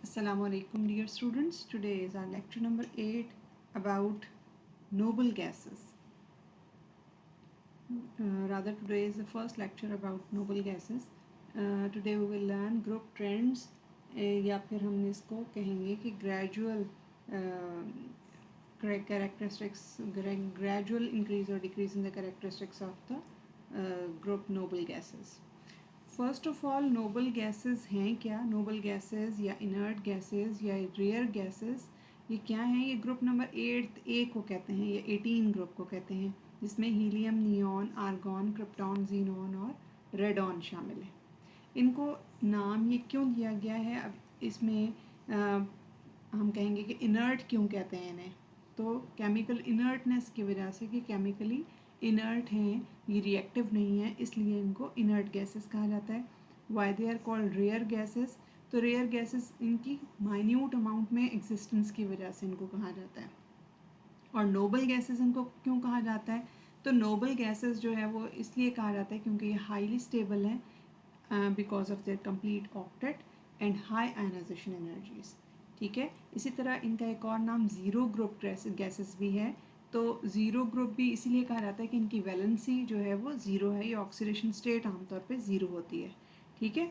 Assalamu alaikum dear students. Today is our lecture number 8 about noble gases. Rather today is the first lecture about noble gases. Today we will learn group trends या फिर हम इसको कहेंगे कि gradual characteristics, gradual increase or decrease in the characteristics of the group noble gases. First of all noble gases हैं क्या? Noble gases या inert gases या रेयर गैसेस ये क्या हैं? ये ग्रुप नंबर 8 ए को कहते हैं या 18 ग्रुप को कहते हैं, जिसमें helium, neon, argon, krypton, xenon और रेडॉन शामिल है। इनको नाम ये क्यों दिया गया है? अब इसमें हम कहेंगे कि इनर्ट क्यों कहते हैं इन्हें, तो केमिकल इनर्टनेस की वजह से कि केमिकली इनर्ट हैं, ये रिएक्टिव नहीं है, इसलिए इनको इनर्ट गैसेस कहा जाता है। Why they are called rare gases? तो रेयर गैसेस इनकी माइन्यूट अमाउंट में एग्जिस्टेंस की वजह से इनको कहा जाता है। और नोबल गैसेस इनको क्यों कहा जाता है? तो नोबल गैसेस जो है वो इसलिए कहा जाता है क्योंकि ये हाईली स्टेबल है because of their complete octet and high ionisation energies. ठीक है, इसी तरह इनका एक और नाम ज़ीरो ग्रुप गैसेस भी है। तो ज़ीरो ग्रुप भी इसीलिए कहा जाता है कि इनकी वैलेंसी जो है वो ज़ीरो है, ये ऑक्सीडेशन स्टेट आमतौर पे ज़ीरो होती है। ठीक है,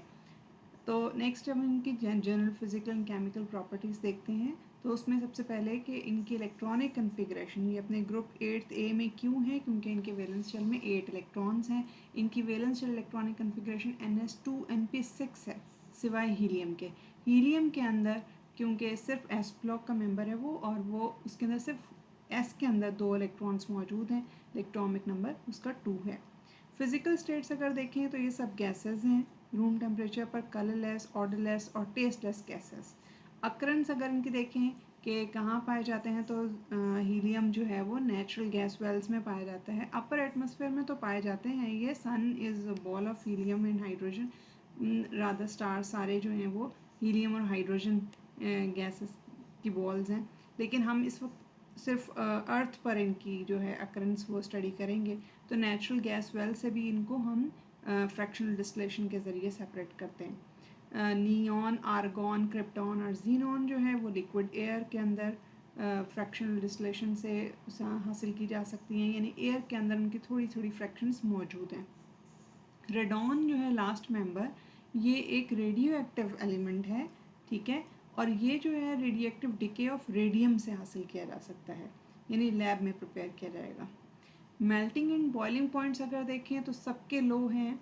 तो नेक्स्ट हम इनकी general physical and chemical properties देखते हैं। तो उसमें सबसे पहले कि इनकी इलेक्ट्रॉनिक कन्फिग्रेशन ये अपने ग्रुप 8 ए में क्यों है? क्योंकि इनके वैलेंस शेल में 8 इलेक्ट्रॉन्स हैं। इनकी valence shell electronic configuration NS2 NP6 है, सिवाय हीलियम के। हीलियम के अंदर क्योंकि सिर्फ एस ब्लॉक का मेंबर है वो, और वो उसके अंदर सिर्फ एस के अंदर 2 इलेक्ट्रॉन्स मौजूद हैं, इलेक्ट्रॉनिक नंबर उसका 2 है। फिजिकल स्टेट्स अगर देखें तो ये सब गैसेस हैं, रूम टेम्परेचर पर कलरलेस, ऑर्डरलेस और टेस्टलेस गैसेस। अक्रंस अगर इनकी देखें कि कहाँ पाए जाते हैं, तो हीलियम जो है वो नेचुरल गैस वेल्स में पाया जाता है। अपर एटमॉस्फेयर में तो पाए जाते हैं ये, sun is ball of helium and hydrogen, rather star सारे जो हैं वो हीलियम और हाइड्रोजन गैसेस की बॉल्स हैं। लेकिन हम इस वक्त सिर्फ अर्थ पर इनकी जो है अक्रंस वो स्टडी करेंगे। तो नेचुरल गैस वेल से भी इनको हम फ्रैक्शनल डिस्टिलेशन के ज़रिए सेपरेट करते हैं। नियॉन, आर्गॉन, क्रिप्टॉन और जीनॉन जो है वो लिक्विड एयर के अंदर फ्रैक्शनल डिस्टिलेशन से हासिल की जा सकती हैं, यानी एयर के अंदर उनकी थोड़ी थोड़ी फ्रैक्शंस मौजूद हैं। रेडॉन जो है लास्ट मेंबर, ये एक रेडियो एक्टिव एलिमेंट है। ठीक है, और ये जो है radio active decay of radium से हासिल किया जा सकता है, यानी लैब में प्रिपेयर किया जाएगा। मेल्टिंग एंड बॉइलिंग पॉइंट्स अगर देखें तो सबके लो हैं।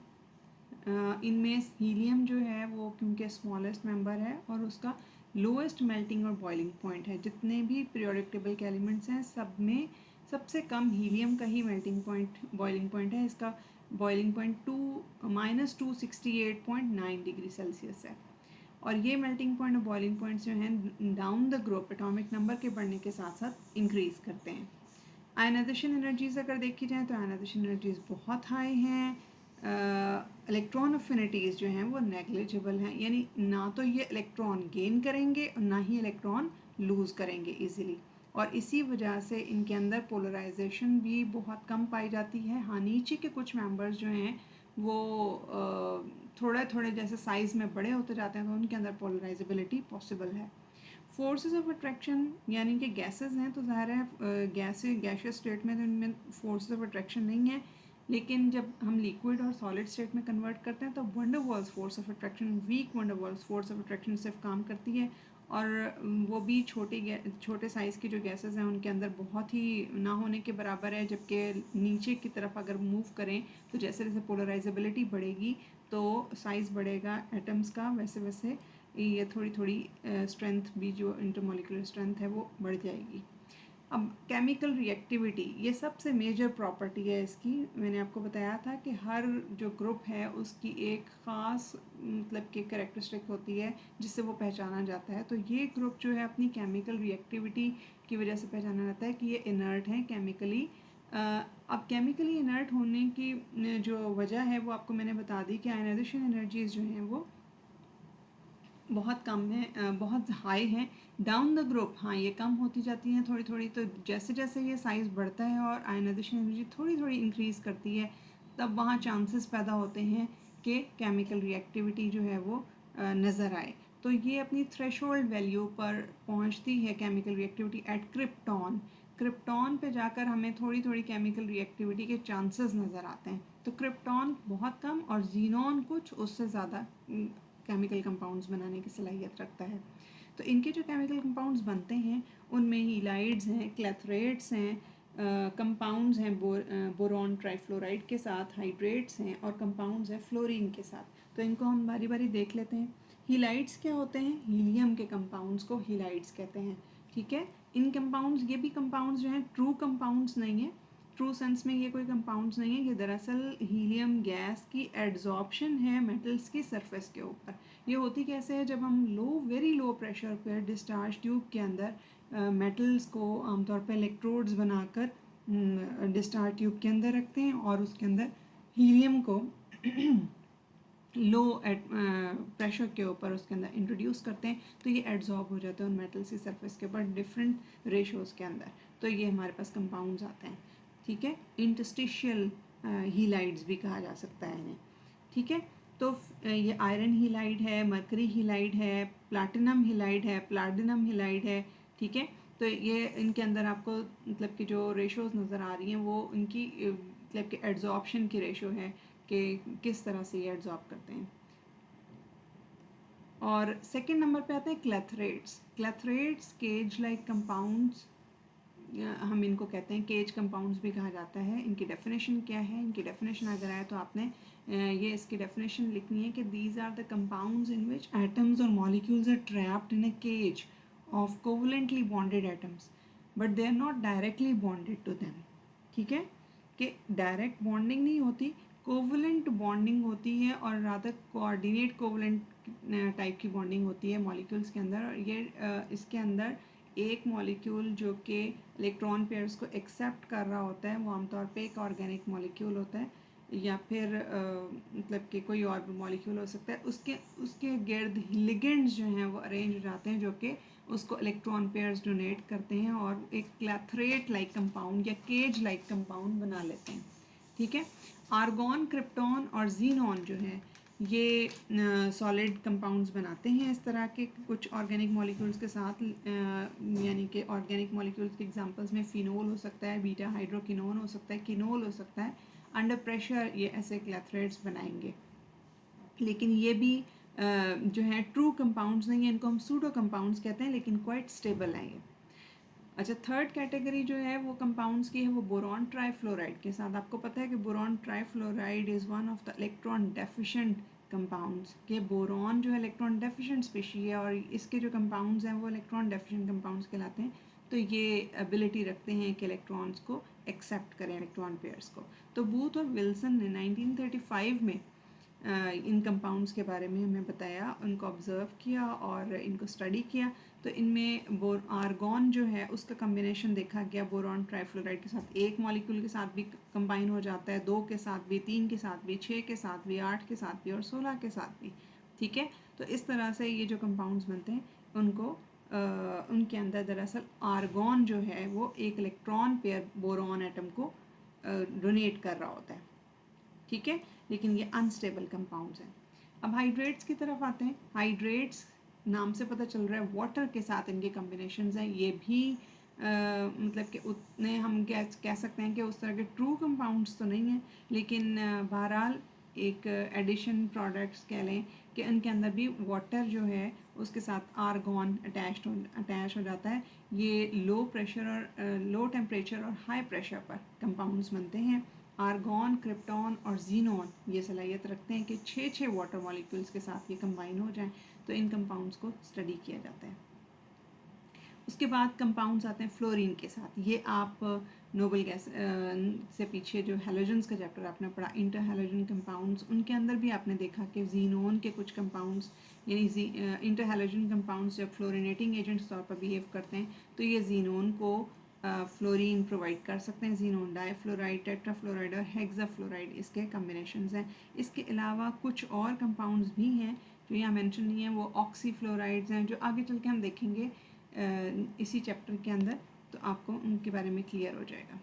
इनमें हीलियम जो है वो क्योंकि स्मॉलेस्ट मेंबर है और उसका लोएस्ट मेल्टिंग और बॉइलिंग पॉइंट है। जितने भी पीरियोडिक टेबल के एलिमेंट्स हैं सब में सबसे कम हीलियम का ही मेल्टिंग पॉइंट, बॉइलिंग पॉइंट है। इसका बॉइलिंग पॉइंट -268.9 डिग्री सेल्सियस है। और ये मेल्टिंग पॉइंट और बॉइलिंग पॉइंट्स जो हैं down the group atomic number के बढ़ने के साथ साथ इंक्रीज करते हैं। आयनाइजेशन एनर्जीज अगर देखी जाए तो आयनाइजेशन एनर्जीज बहुत हाई हैं। इलेक्ट्रॉन अफिनिटीज़ जो हैं वो नेग्लिजिबल हैं, यानी ना तो ये इलेक्ट्रॉन गेन करेंगे और ना ही इलेक्ट्रॉन लूज़ करेंगे इजीली, और इसी वजह से इनके अंदर पोलराइजेशन भी बहुत कम पाई जाती है। हाँ, नीचे के कुछ मेंबर्स जो हैं वो थोड़े थोड़े जैसे साइज़ में बड़े होते जाते हैं तो उनके अंदर पोलराइजेबिलिटी पॉसिबल है। फोर्सेस ऑफ अट्रैक्शन यानी कि गैसेस हैं तो ज़ाहिर है गैशियस स्टेट में तो इनमें फोर्सेस ऑफ अट्रैक्शन नहीं है, लेकिन जब हम लिक्विड और सॉलिड स्टेट में कन्वर्ट करते हैं तो van der Waals force of attraction, weak van der Waals force of attraction सिर्फ काम करती है, और वो भी छोटे साइज़ की जो गैसेस हैं उनके अंदर बहुत ही ना होने के बराबर है। जबकि नीचे की तरफ अगर मूव करें तो जैसे जैसे पोलराइजेबिलिटी बढ़ेगी तो साइज़ बढ़ेगा एटम्स का, वैसे वैसे ये थोड़ी थोड़ी स्ट्रेंथ भी जो इंटरमोलिकुलर स्ट्रेंथ है वो बढ़ जाएगी। अब केमिकल रिएक्टिविटी ये सबसे मेजर प्रॉपर्टी है इसकी। मैंने आपको बताया था कि हर जो ग्रुप है उसकी एक ख़ास मतलब कि कैरेक्टरिस्टिक होती है जिससे वो पहचाना जाता है। तो ये ग्रुप जो है अपनी केमिकल रिएक्टिविटी की वजह से पहचाना जाता है कि ये इनर्ट हैं केमिकली। अब केमिकली इनर्ट होने की जो वजह है वो आपको मैंने बता दी कि आयनाइजेशन एनर्जीज जो हैं वो बहुत कम है, बहुत हाई हैं। डाउन द ग्रुप हाँ ये कम होती जाती हैं थोड़ी थोड़ी, तो जैसे जैसे ये साइज़ बढ़ता है और आयनाइजेशन एनर्जी थोड़ी थोड़ी इंक्रीज़ करती है तब वहाँ चांसेस पैदा होते हैं कि केमिकल रिएक्टिविटी जो है वो नज़र आए। तो ये अपनी थ्रेशोल्ड वैल्यू पर पहुंचती है chemical reactivity at krypton. Krypton पे जाकर हमें थोड़ी थोड़ी केमिकल रिएक्टिविटी के चांसेस नज़र आते हैं। तो क्रिप्टॉन बहुत कम और जीनॉन कुछ उससे ज़्यादा केमिकल कंपाउंड्स बनाने की सलाहियत रखता है। तो इनके जो केमिकल कंपाउंड्स बनते हैं उनमें हीलाइड्स हैं, क्लैथरेट्स हैं, कंपाउंड्स हैं बोरॉन ट्राइफ्लोराइड के साथ, हाइड्रेट्स हैं और कंपाउंड्स हैं फ्लोरीन के साथ। तो इनको हम बारी बारी देख लेते हैं। हीलाइड्स क्या होते हैं? हीलियम के कंपाउंड्स को हीलाइड्स कहते हैं। ठीक है, इन कंपाउंड्स, ये भी कंपाउंड्स जो हैं ट्रू कंपाउंड्स नहीं है, ट्रू सेंस में ये कोई कंपाउंड्स नहीं है, ये दरअसल हीलियम गैस की एड्जॉर्प्शन है मेटल्स की सरफेस के ऊपर। ये होती कैसे है? जब हम वेरी लो प्रेशर पर डिस्चार्ज ट्यूब के अंदर मेटल्स को आमतौर पर इलेक्ट्रोड्स बनाकर डिस्चार्ज ट्यूब के अंदर रखते हैं और उसके अंदर हीलियम को लो प्रेशर के ऊपर उसके अंदर इंट्रोड्यूस करते हैं, तो ये एड्जॉर्ब हो जाते हैं उन मेटल्स की सरफेस के ऊपर डिफरेंट रेशोज़ के अंदर। तो ये हमारे पास कंपाउंड्स आते हैं। ठीक है, इंटरस्टिशियल हीलाइड्स भी कहा जा सकता है इन्हें। ठीक है, तो ये आयरन हीलाइड है, मरकरी हीलाइड है, प्लाटिनम हीलाइड है, प्लाटिनम हीलाइड है। ठीक है, तो ये इनके अंदर आपको मतलब कि जो रेशोज़ नज़र आ रही हैं वो इनकी मतलब कि एड्जॉर्प्शन की रेशो है कि किस तरह से ये एड्जॉर्ब करते हैं। और सेकंड नंबर पे आते हैं क्लैथरेट्स। क्लैथरेट्स केज लाइक कंपाउंड्स, हम इनको कहते हैं केज कंपाउंड्स भी कहा जाता है। इनकी डेफिनेशन क्या है? इनकी डेफिनेशन अगर आए तो आपने ये इसकी डेफिनेशन लिखनी है कि these are the compounds in which atoms और molecules are trapped in a cage of covalently bonded atoms but they are not directly bonded to them. ठीक है, कि डायरेक्ट बॉन्डिंग नहीं होती, कोवलेंट बॉन्डिंग होती है और रादर कोऑर्डिनेट कोवलेंट टाइप की बॉन्डिंग होती है मॉलिक्यूल्स के अंदर। और ये इसके अंदर एक मॉलिक्यूल जो कि इलेक्ट्रॉन पेयर्स को एक्सेप्ट कर रहा होता है वो आमतौर पे एक ऑर्गेनिक मॉलिक्यूल होता है या फिर मतलब कि कोई और भी मॉलिक्यूल हो सकता है। उसके उसके गिर्द लिगेंड्स जो हैं वो अरेंज हो जाते हैं जो कि उसको इलेक्ट्रॉन पेयर्स डोनेट करते हैं और एक क्लैथरेट लाइक कंपाउंड या केज लाइक कंपाउंड बना लेते हैं। ठीक है, आर्गॉन, क्रिप्टॉन और जीनॉन जो है ये सॉलिड कंपाउंड्स बनाते हैं इस तरह के कुछ ऑर्गेनिक मॉलिक्यूल्स के साथ। यानी कि ऑर्गेनिक मॉलिक्यूल्स के एग्जांपल्स में फिनोल हो सकता है, बीटा हाइड्रोकिनोन हो सकता है, किनोल हो सकता है। अंडर प्रेशर ये ऐसे क्लैथरेट्स बनाएंगे, लेकिन ये भी जो है ट्रू कंपाउंड्स नहीं है, इनको हम सूडो कंपाउंड्स कहते हैं, लेकिन क्वाइट स्टेबल हैं ये। अच्छा, थर्ड कैटेगरी जो है वो कंपाउंड्स की है, वो बोरॉन ट्राइफ्लोराइड के साथ। आपको पता है कि boron trifluoride is one of the electron deficient compounds. के बोरॉन जो है इलेक्ट्रॉन डेफिशिएंट स्पीशी है और इसके जो कंपाउंड्स हैं वो इलेक्ट्रॉन डेफिशिएंट कंपाउंड्स कहलाते हैं। तो ये एबिलिटी रखते हैं कि इलेक्ट्रॉन्स को एक्सेप्ट करें, इलेक्ट्रॉन पेयर्स को। तो बूथ और विल्सन ने 1935 में इन कंपाउंड्स के बारे में हमें बताया, उनको ऑब्ज़र्व किया और इनको स्टडी किया। तो इनमें आर्गॉन जो है उसका कम्बिनेशन देखा गया बोरॉन ट्राइफ्लोराइड के साथ। एक मॉलिक्यूल के साथ भी कंबाइन हो जाता है, 2 के साथ भी, 3 के साथ भी, 6 के साथ भी, 8 के साथ भी और 16 के साथ भी। ठीक है, तो इस तरह से ये जो कंपाउंड्स बनते हैं उनको उनके अंदर दरअसल आर्गॉन जो है वो एक इलेक्ट्रॉन पेयर बोरॉन एटम को डोनेट कर रहा होता है। ठीक है, लेकिन ये अनस्टेबल कंपाउंड्स हैं। अब हाइड्रेट्स की तरफ आते हैं। हाइड्रेट्स नाम से पता चल रहा है वाटर के साथ इनके कॉम्बिनेशंस हैं। ये भी मतलब कि उतने हम कह सकते हैं कि उस तरह के ट्रू कंपाउंड्स तो नहीं हैं, लेकिन बहरहाल एक एडिशन प्रोडक्ट्स कह लें कि इनके अंदर भी वाटर जो है उसके साथ आर्गॉन अटैच हो जाता है। ये लो प्रेशर और लो टेम्परेचर और हाई प्रेशर पर कंपाउंड्स बनते हैं। आर्गॉन, क्रिप्टॉन और जीनॉन ये सलाहियत रखते हैं कि 6 वाटर मॉलिक्यूल्स के साथ ये कंबाइन हो जाएं, तो इन कंपाउंड्स को स्टडी किया जाता है। उसके बाद कंपाउंड्स आते हैं फ्लोरीन के साथ। ये आप नोबल गैस से पीछे जो हैलोजन्स का चैप्टर आपने पढ़ा, इंटर हैलोजन कंपाउंड्स, उनके अंदर भी आपने देखा कि जीनोन के कुछ कंपाउंड्स यानी इंटर हैलोजन कंपाउंड्स जब फ्लोरिनेटिंग एजेंट्स तौर पर बिहेव करते हैं तो ये जीनोन को फ्लोरीन प्रोवाइड कर सकते हैं। जीनोन डाईफ्लोराइड, टेट्राफ्लोराइड और हेक्साफ्लोराइड इसके कम्बिनेशंस हैं। इसके अलावा कुछ और कंपाउंड्स भी हैं जो यहाँ मेंशन नहीं है, वो ऑक्सीफ्लोराइड्स हैं जो आगे चल के हम देखेंगे इसी चैप्टर के अंदर, तो आपको उनके बारे में क्लियर हो जाएगा।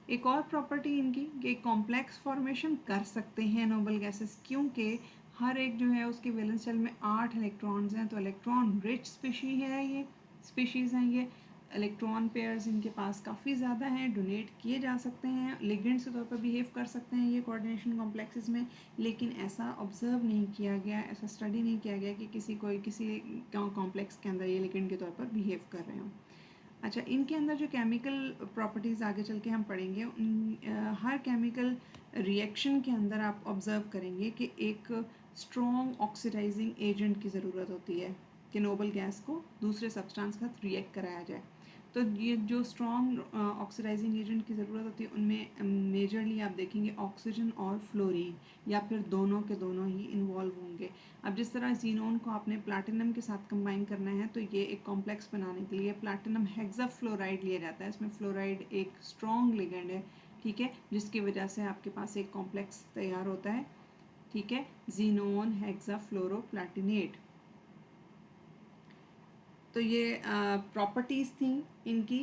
एक और प्रॉपर्टी इनकी कि कॉम्प्लेक्स फॉर्मेशन कर सकते हैं नोबल गैसेस, क्योंकि हर एक जो है उसके वैलेंस शेल में 8 इलेक्ट्रॉन्स हैं, तो इलेक्ट्रॉन रिच स्पीशीज़ हैं ये। इलेक्ट्रॉन पेयर्स इनके पास काफ़ी ज़्यादा हैं, डोनेट किए जा सकते हैं, लिगेंड्स के तौर पर बिहेव कर सकते हैं ये कोऑर्डिनेशन कॉम्प्लेक्सेस में। लेकिन ऐसा ऑब्जर्व नहीं किया गया, ऐसा स्टडी नहीं किया गया कि किसी कॉम्प्लेक्स के अंदर ये लिगेंड के तौर पर बिहेव कर रहे हों। अच्छा, इनके अंदर जो केमिकल प्रॉपर्टीज़ आगे चल के हम पढ़ेंगे, हर केमिकल रिएक्शन के अंदर आप ऑब्ज़र्व करेंगे कि एक स्ट्रॉन्ग ऑक्सीडाइजिंग एजेंट की ज़रूरत होती है कि नोबल गैस को दूसरे सब्सटेंस के साथ रिएक्ट कराया जाए। तो ये जो स्ट्रॉन्ग ऑक्सीडाइजिंग एजेंट की ज़रूरत होती है उनमें मेजरली आप देखेंगे ऑक्सीजन और फ्लोरीन, या फिर दोनों के दोनों ही इन्वॉल्व होंगे। अब जिस तरह जीनोन को आपने प्लैटिनम के साथ कंबाइन करना है, तो ये एक कॉम्प्लेक्स बनाने के लिए प्लैटिनम हेक्साफ्लोराइड लिया जाता है। इसमें फ्लोराइड एक स्ट्रॉन्ग लिगेंड है, ठीक है, जिसकी वजह से आपके पास एक कॉम्प्लेक्स तैयार होता है, ठीक है, जीनोन हेक्साफ्लोरोप्लैटिनेट। तो ये प्रॉपर्टीज़ थी इनकी।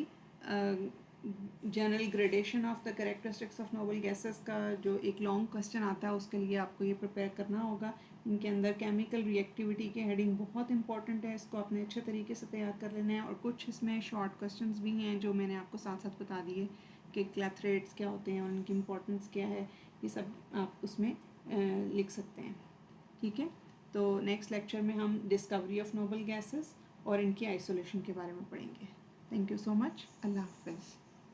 General gradation of the characteristics of noble gases का जो एक लॉन्ग क्वेश्चन आता है उसके लिए आपको ये प्रिपेयर करना होगा। इनके अंदर केमिकल रिएक्टिविटी के हेडिंग बहुत इंपॉर्टेंट है, इसको आपने अच्छे तरीके से तैयार कर लेना है। और कुछ इसमें शॉर्ट क्वेश्चंस भी हैं जो मैंने आपको साथ साथ बता दिए कि क्लैथरेट्स क्या होते हैं और उनकी इम्पोर्टेंस क्या है, ये सब आप उसमें लिख सकते हैं, ठीक है। तो नेक्स्ट लेक्चर में हम डिस्कवरी ऑफ नोबल गैसेस और इनकी आइसोलेशन के बारे में पढ़ेंगे। Thank you so much. अल्लाह हाफ़िज़।